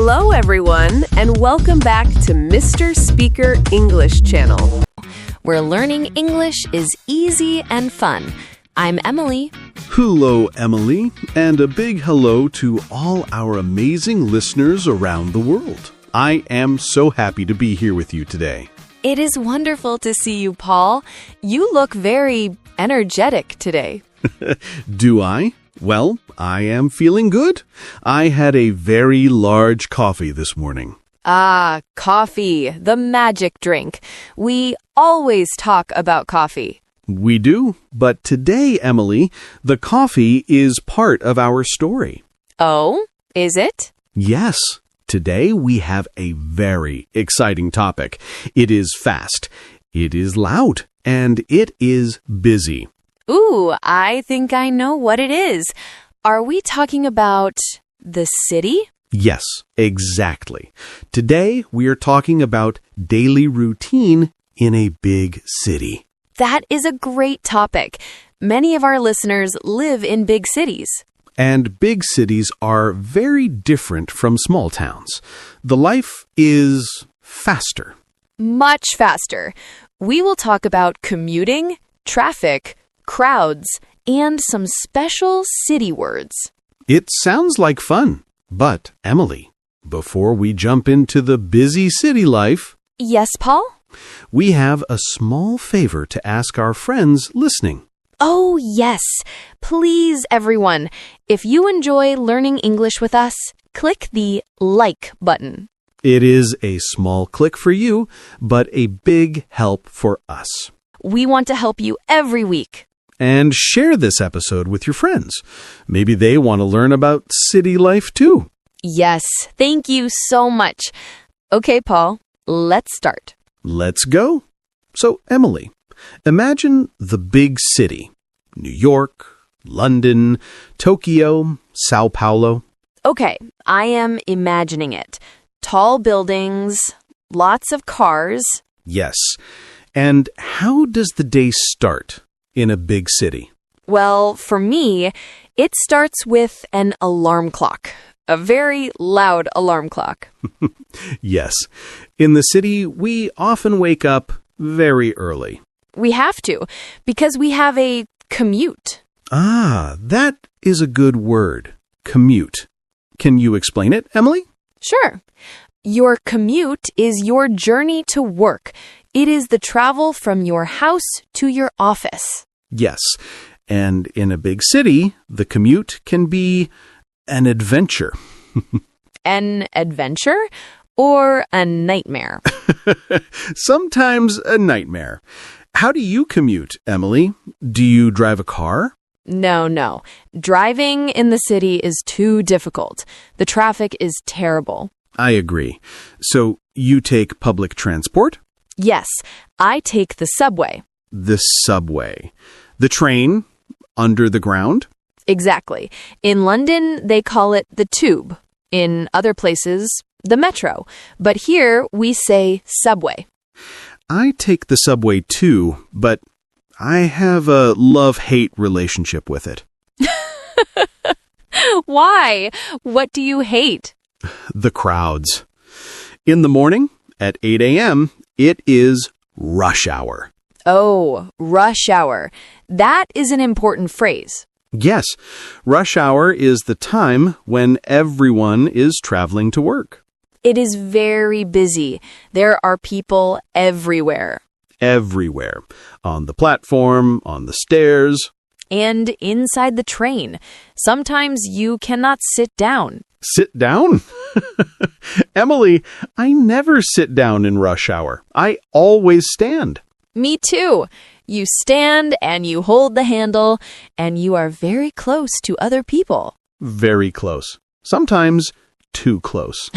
Hello, everyone, and welcome back to Mr. Speaker English Channel, where learning English is easy and fun. I'm Emily. Hello, Emily, and a big hello to all our amazing listeners around the world. I am so happy to be here with you today. It is wonderful to see you, Paul. You look very energetic today. Do I? Well, I am feeling good. I had a very large coffee this morning. Ah, coffee, the magic drink. We always talk about coffee. We do, but today, Emily, the coffee is part of our story. Oh, is it? Yes. Today we have a very exciting topic. It is fast, it is loud, and it is busy. Ooh, I think I know what it is. Are we talking about the city? Yes, exactly. Today we are talking about daily routine in a big city. That is a great topic. Many of our listeners live in big cities. And big cities are very different from small towns. The life is faster. Much faster. We will talk about commuting, traffic, crowds, and some special city words. It sounds like fun. But, Emily, before we jump into the busy city life... Yes, Paul? We have a small favor to ask our friends listening. Oh, yes. Please, everyone, if you enjoy learning English with us, click the like button. It is a small click for you, but a big help for us. We want to help you every week. And share this episode with your friends. Maybe they want to learn about city life too. Yes, thank you so much. Okay, Paul, let's start. Let's go. So, Emily, imagine the big city. New York, London, Tokyo, Sao Paulo. Okay, I am imagining it. Tall buildings, lots of cars. Yes. And how does the day start in a big city? Well, for me, it starts with an alarm clock. A very loud alarm clock. Yes. In the city, we often wake up very early. We have to, because we have a commute. Ah, that is a good word. Commute. Can you explain it, Emily? Sure. Your commute is your journey to work. It is the travel from your house to your office. Yes. And in a big city, the commute can be an adventure. An adventure or a nightmare? Sometimes a nightmare. How do you commute, Emily? Do you drive a car? No. Driving in the city is too difficult. The traffic is terrible. I agree. So you take public transport? Yes, I take the subway. The subway. The train under the ground? Exactly. In London, they call it the tube. In other places, the metro. But here, we say subway. I take the subway too, but I have a love-hate relationship with it. Why? What do you hate? The crowds. In the morning, at 8 a.m., it is rush hour. Oh, rush hour. That is an important phrase. Yes, rush hour is the time when everyone is traveling to work. It is very busy. There are people everywhere. Everywhere. On the platform, on the stairs. And inside the train. Sometimes you cannot sit down. Sit down? Emily, I never sit down in rush hour. I always stand. Me too. You stand and you hold the handle, and you are very close to other people. Very close. Sometimes too close.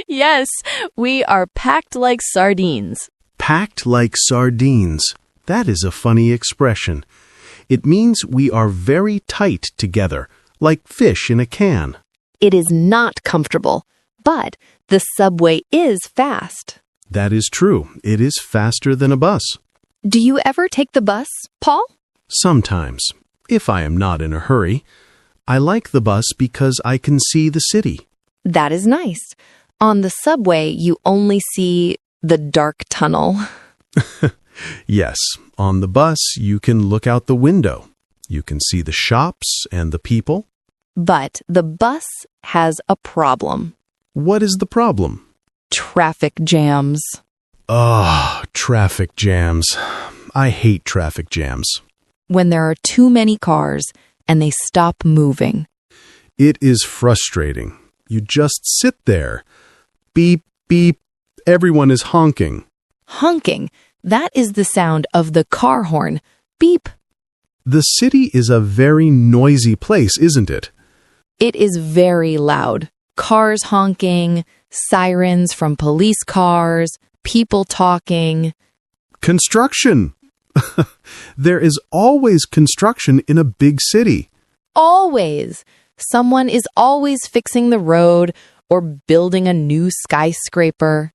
Yes, we are packed like sardines. Packed like sardines. That is a funny expression. It means we are very tight together, like fish in a can. It is not comfortable, but the subway is fast. That is true. It is faster than a bus. Do you ever take the bus, Paul? Sometimes, if I am not in a hurry. I like the bus because I can see the city. That is nice. On the subway, you only see the dark tunnel. Yes, on the bus, you can look out the window. You can see the shops and the people. But the bus has a problem. What is the problem? Traffic jams. Traffic jams. I hate traffic jams. When there are too many cars and they stop moving. It is frustrating. You just sit there. Beep, beep. Everyone is honking. Honking. That is the sound of the car horn. Beep. The city is a very noisy place, isn't it? It is very loud. Cars honking, sirens from police cars, people talking. Construction. There is always construction in a big city. Always. Someone is always fixing the road or building a new skyscraper.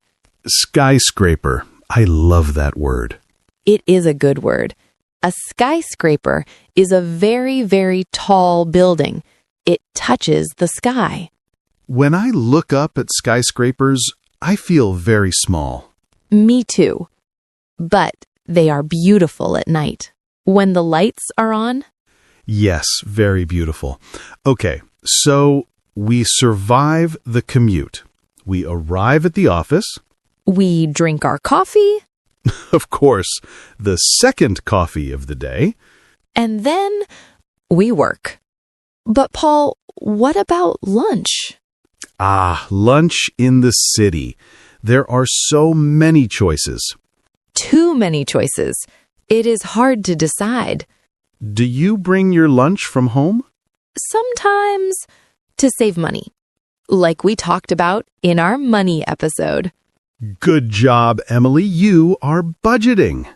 Skyscraper. I love that word. It is a good word. A skyscraper is a very, very tall building. It touches the sky. When I look up at skyscrapers, I feel very small. Me too. But they are beautiful at night. When the lights are on. Yes, very beautiful. Okay, so we survive the commute. We arrive at the office. We drink our coffee. Of course, the second coffee of the day. And then we work. But Paul, what about lunch? Lunch in the city. There are so many choices. Too many choices. It is hard to decide. Do you bring your lunch from home? Sometimes to save money, like we talked about in our money episode. Good job, Emily. You are budgeting.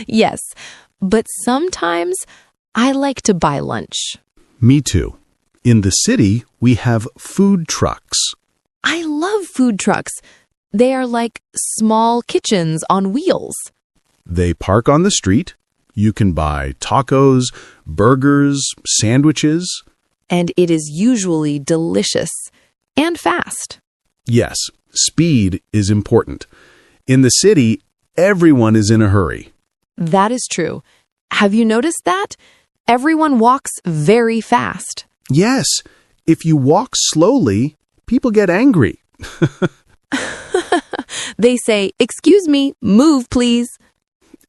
Yes, but sometimes I like to buy lunch. Me too. In the city, we have food trucks. I love food trucks. They are like small kitchens on wheels. They park on the street. You can buy tacos, burgers, sandwiches. And it is usually delicious and fast. Yes, speed is important. In the city, everyone is in a hurry. That is true. Have you noticed that? Everyone walks very fast. Yes, if you walk slowly, people get angry. They say, "Excuse me, move please."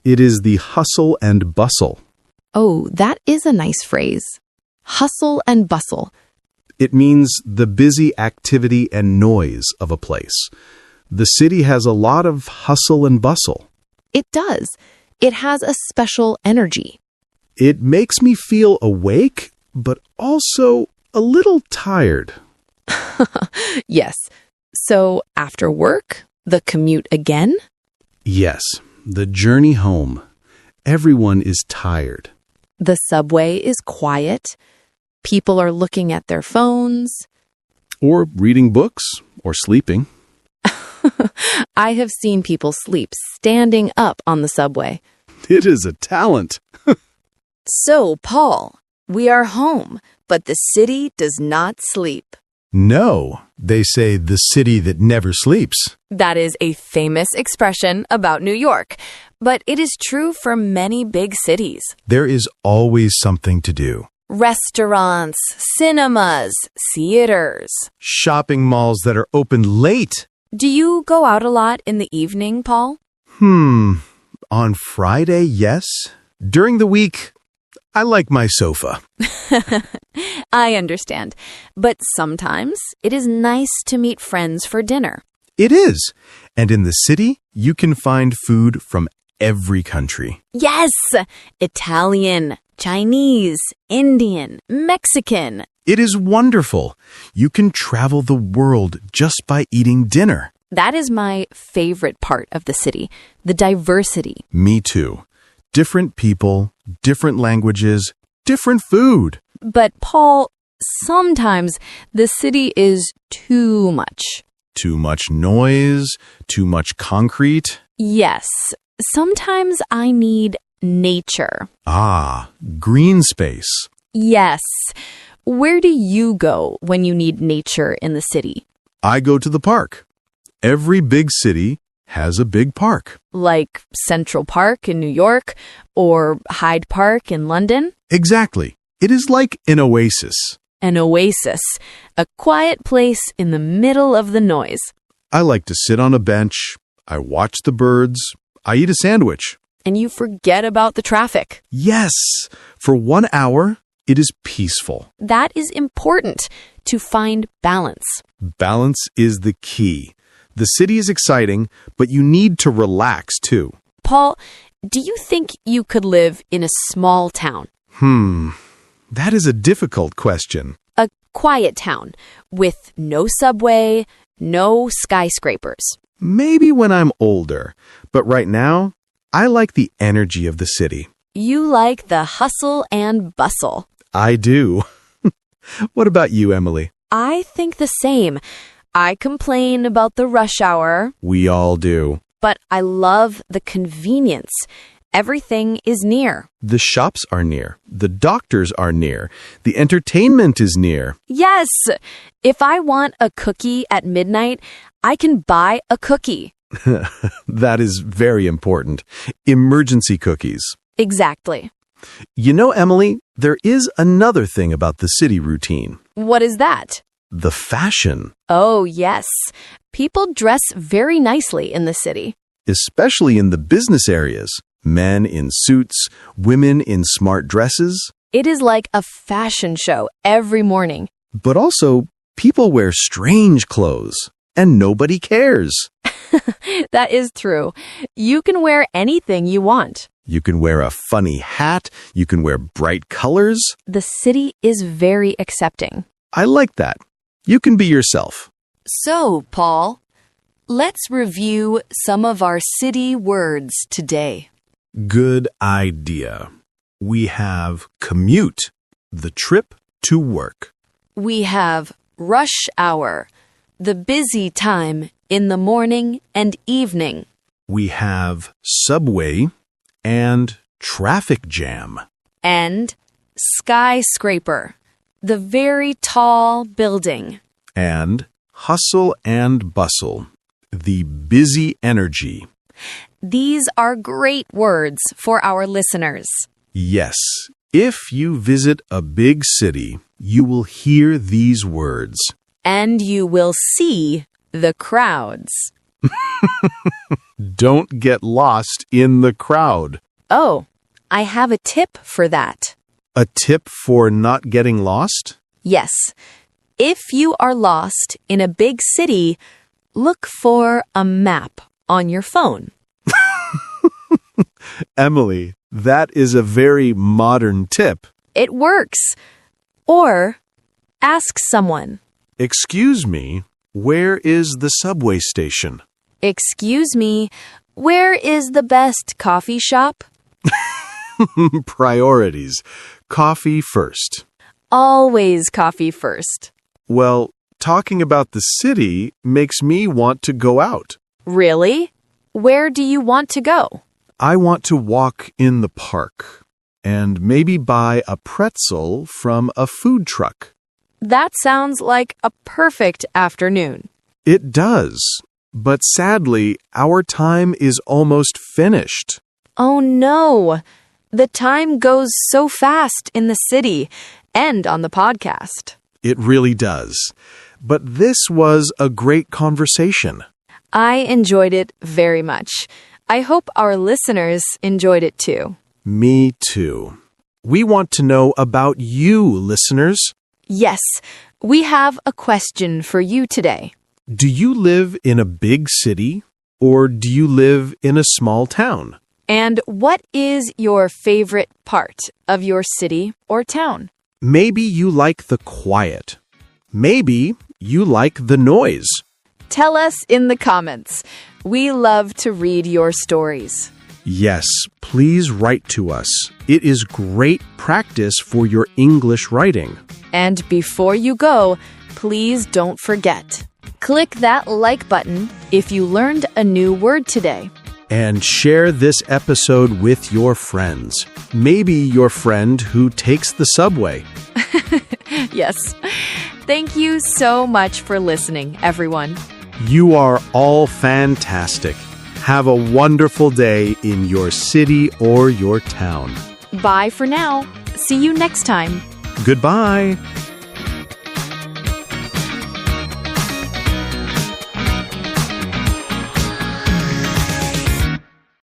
It is the hustle and bustle. Oh, that is a nice phrase. Hustle and bustle. It means the busy activity and noise of a place. The city has a lot of hustle and bustle. It does. It has a special energy. It makes me feel awake, but also a little tired. Yes. So after work, the commute again? Yes, the journey home. Everyone is tired. The subway is quiet. People are looking at their phones. Or reading books, or sleeping. I have seen people sleep standing up on the subway. It is a talent. So, Paul, we are home, but the city does not sleep. No, they say the city that never sleeps. That is a famous expression about New York, but it is true for many big cities. There is always something to do. Restaurants, cinemas, theaters. Shopping malls that are open late. Do you go out a lot in the evening, Paul? On Friday, yes. During the week, I like my sofa. I understand. But sometimes it is nice to meet friends for dinner. It is. And in the city, you can find food from every country. Yes! Italian, Chinese, Indian, Mexican. It is wonderful. You can travel the world just by eating dinner. That is my favorite part of the city, the diversity. Me too. Different people, different languages, different food. But Paul, sometimes the city is too much. Too much noise, too much concrete. Yes, sometimes I need nature. Green space. Yes. Where do you go when you need nature in the city? I go to the park. Every big city has a big park. Like Central Park in New York or Hyde Park in London? Exactly. It is like an oasis. An oasis, a quiet place in the middle of the noise. I like to sit on a bench. I watch the birds. I eat a sandwich. And you forget about the traffic. Yes, for 1 hour, it is peaceful. That is important to find balance. Balance is the key. The city is exciting, but you need to relax too. Paul, do you think you could live in a small town? That is a difficult question. A quiet town with no subway, no skyscrapers. Maybe when I'm older, but right now, I like the energy of the city. You like the hustle and bustle. I do. What about you, Emily? I think the same. I complain about the rush hour, We all do. but I love the convenience. Everything is near. The shops are near. The doctors are near. The entertainment is near. Yes! If I want a cookie at midnight, I can buy a cookie. That is very important. Emergency cookies. Exactly. You know, Emily, there is another thing about the city routine. What is that? The fashion, Oh, yes. People dress very nicely in the city. especially in the business areas. Men in suits, women in smart dresses. It is like a fashion show every morning. But also, people wear strange clothes, and nobody cares. That is true. You can wear anything you want. You can wear a funny hat. You can wear bright colors. The city is very accepting. I like that. You can be yourself. So, Paul, let's review some of our city words today. Good idea. We have commute, the trip to work. We have rush hour, the busy time in the morning and evening. We have subway and traffic jam. And skyscraper, the very tall building. And hustle and bustle, the busy energy. These are great words for our listeners. Yes, if you visit a big city, you will hear these words. And you will see the crowds. Don't get lost in the crowd. Oh, I have a tip for that. A tip for not getting lost? Yes, if you are lost in a big city, look for a map on your phone. Emily, that is a very modern tip. It works. Or ask someone. Excuse me, where is the subway station? Excuse me, where is the best coffee shop? Priorities. Coffee first. Always coffee first. Well, talking about the city makes me want to go out. Really? Where do you want to go? I want to walk in the park and maybe buy a pretzel from a food truck. That sounds like a perfect afternoon. It does, but sadly, our time is almost finished. Oh no! The time goes so fast in the city and on the podcast. It really does. But this was a great conversation. I enjoyed it very much. I hope our listeners enjoyed it too. Me too. We want to know about you, listeners. Yes, we have a question for you today. Do you live in a big city or do you live in a small town? And what is your favorite part of your city or town? Maybe you like the quiet. Maybe you like the noise. Tell us in the comments. We love to read your stories. Yes, please write to us. It is great practice for your English writing. And before you go, please don't forget. Click that like button if you learned a new word today. And share this episode with your friends. Maybe your friend who takes the subway. Yes. Thank you so much for listening, everyone. You are all fantastic. Have a wonderful day in your city or your town. Bye for now. See you next time. Goodbye.